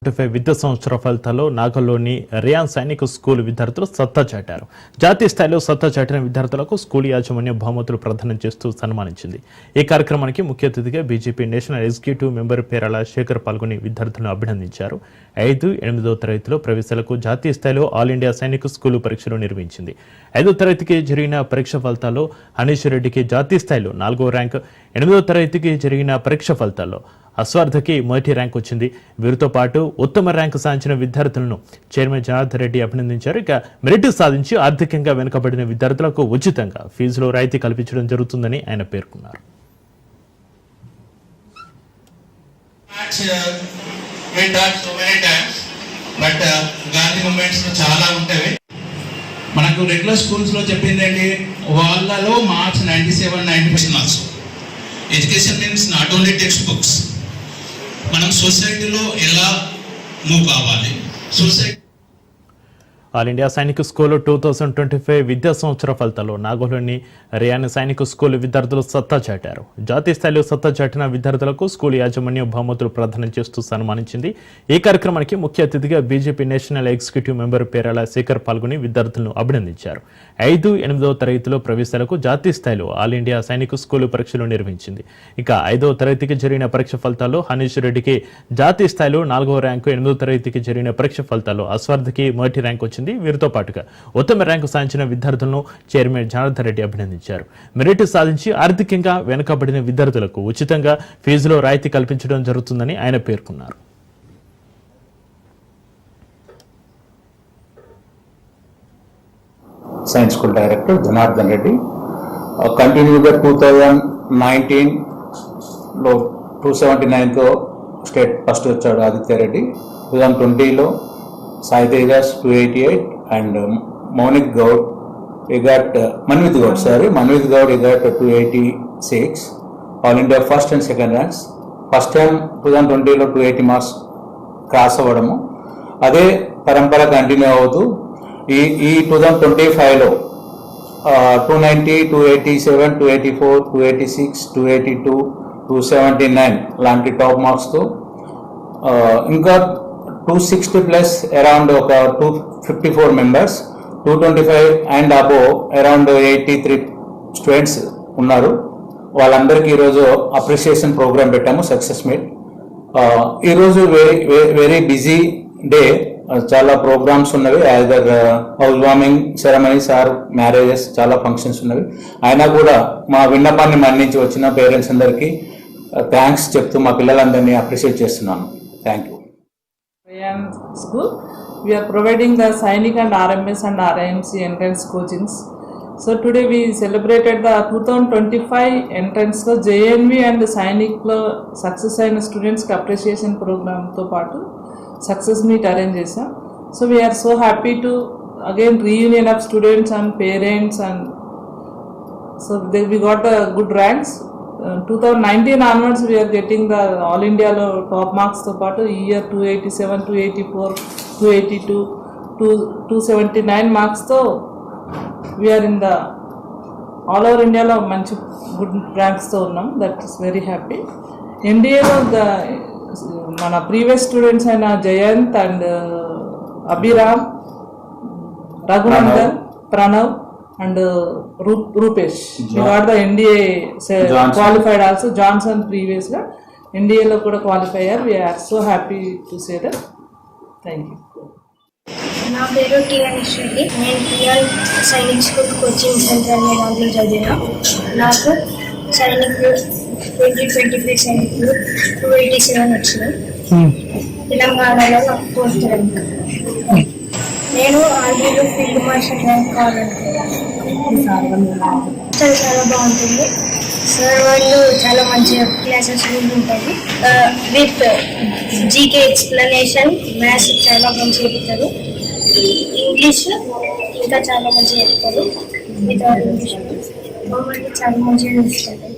విద్యా సంవత్సర ఫలితాల్లో నాగల్లోని రియాన్ సైనిక స్కూల్ విద్యార్థులు సత్తా చాటారు. జాతీయ స్థాయిలో సత్తా చాటిన విద్యార్థులకు స్కూల్ యాజమాన్యం బహుమతులు ప్రదానం చేస్తూ సన్మానించింది. ఈ కార్యక్రమానికి ముఖ్య అతిథిగా BJP national executive member Perala Shekhar పాల్గొని విద్యార్థులను అభినందించారు. 5, 8వ తరగతిలో ప్రవేశాలకు జాతీయ స్థాయిలో ఆల్ ఇండియా సైనిక స్కూల్ పరీక్షలు నిర్వహించింది. 5వ తరగతికి జరిగిన పరీక్ష ఫలితాల్లో హనీష్ రెడ్డికి జాతీయ స్థాయిలో 4వ ర్యాంక్, 8వ తరగతికి జరిగిన పరీక్ష ఫలితాల్లో అస్వార్థకి మొదటి ర్యాంక్ వచ్చింది. వీరితో పాటు ఉత్తమ ర్యాంకు సాధించిన విద్యార్థులను చైర్మన్ జనార్దన్ రెడ్డి అభినందించారు. ఇక మెరిట్ సాధించి ఆర్థికంగా వెనుకబడిన విద్యార్థులకు ఉచితంగా ఫీజులో రాయితీ కల్పించడం జరుగుతుందని ఆయన పేర్కొన్నారు. మనకు రెగ్యులర్ స్కూల్స్ లో చెప్పింది ఏంటి, వాళ్ళలో marks 97-95 marks. Education means not only text books. మనం సొసైటీలో ఎలా మూవ్ కావాలి. ఆల్ ఇండియా సైనిక స్కూల్ 2025 విద్యా సంవత్సర ఫలితాల్లో నాగోలోని రియాన్ సైనిక స్కూల్ విద్యార్థులు సత్తా చాటారు. జాతీయ స్థాయిలో సత్తా చాటిన విద్యార్థులకు స్కూల్ యాజమాన్యం బహుమతులు ప్రదానం చేస్తూ సన్మానించింది. ఈ కార్యక్రమానికి ముఖ్య అతిథిగా BJP national executive member Perala Shekhar పాల్గొని విద్యార్థులను అభినందించారు. 5, 8వ తరగతిలో ప్రవేశాలకు జాతీయ స్థాయిలో ఆల్ ఇండియా సైనిక స్కూల్ పరీక్షలు నిర్వహించింది. ఇక 5వ తరగతికి జరిగిన పరీక్ష ఫలితాల్లో హనీష్ రెడ్డికి జాతీయ స్థాయిలో 4వ ర్యాంకు, 8వ తరగతికి జరిగిన పరీక్ష ఫలితాల్లో అస్వార్థకి మొదటి ర్యాంక్ వచ్చింది. వీరితో పాటుగా ఉత్తమ ర్యాంకు సాధించిన విద్యార్థులను చైర్మన్ జనార్దన్ రెడ్డి అభినందించారు. మెరిట్ సాధించి ఆర్థికంగా వెనుకబడిన విద్యార్థులకు ఉచితంగా ఫీజులో రాయితీ కల్పించడం జరుగుతుందని ఆయన పేర్కొన్నారు. Science school director Janardhan Reddy కంటిన్యూగా 2019లో 279తో స్టేట్ ఫస్ట్ వచ్చాడు Aditya Reddy. 2020లో Sai Tejas 288 and Maunik Gaud, we got Manvit Gaud, he got 286. All India first and second ranks. First time 2020లో 280 marks cross అవ్వడము, అదే పరంపర కంటిన్యూ అవుతూ ఈ 2025లో 290, 287, 284, 286, 282, 279 లాంటి టాప్ మార్క్స్తో ఇంకా 260 ప్లస్ అరౌండ్ ఒక 254 members, 225 and above around 83 students ఉన్నారు. వాళ్ళందరికీ ఈరోజు అప్రిషియేషన్ ప్రోగ్రామ్ పెట్టాము, సక్సెస్ మీట్. ఈరోజు వెరీ బిజీ డే, చాలా ప్రోగ్రామ్స్ ఉన్నవి. Either house warming ceremonies or marriages, చాలా ఫంక్షన్స్ ఉన్నవి. అయినా కూడా మా విన్నపాన్ని మన్నించి వచ్చిన పేరెంట్స్ అందరికీ థ్యాంక్స్ చెప్తూ మా పిల్లలందరినీ అప్రిషియేట్ చేస్తున్నాను. Thank you. Ryan School, we are providing the Sainik and RMS and RIMC entrance coachings. So today we celebrated the 2025 entrance లో JNV and Sainik లో సక్సెస్ అయిన స్టూడెంట్స్కి అప్రిషియేషన్ ప్రోగ్రామ్తో పాటు సక్సెస్ మీట్ అరేంజ్ చేసాం. So we are so happy to again reunion of students and parents and so we got the good ranks. 2019 onwards we are getting the all India lo top marks to paatu ee year 287, 284, 282, 279 marks to we are in the all over India lo manchi good ranks to unnam. That is very happy. NDA lo the mana previous students aina Jayant and Abhiram, Raghunandan, Pranav and Rupesh. We got the NDA qualified also. Johnson previously NDA lo kuda qualifier. We are so happy to say that. Thank you. నా పేరు T Hanish Reddy. నేను Riyan Sainik school coaching centre దాంట్లో చదివిన. నాకు సైనిక్ 2025 సైనిక్లో 287 వచ్చినాయి. తెలంగాణలో నాకు 4th rank. నేను ఆర్మీలో ఫీల్డ్ మార్షల్ ర్యాంక్ కావాలనుకున్నాను. చాలా బాగుంటుంది సార్, వాళ్ళు చాలా మంచిగా క్లాసెస్ ఉంటుంది. విత్ జీకే ఎక్స్ప్లెనేషన్, మ్యాథ్స్ చాలా మంచిగా చెప్తారు. ఇంగ్లీష్ ఇంకా చాలా మంచిగా చెప్తారు. వితౌట్ ఇంగ్లీష్ మమ్మల్ని చాలా మంచిగా చూస్తారు.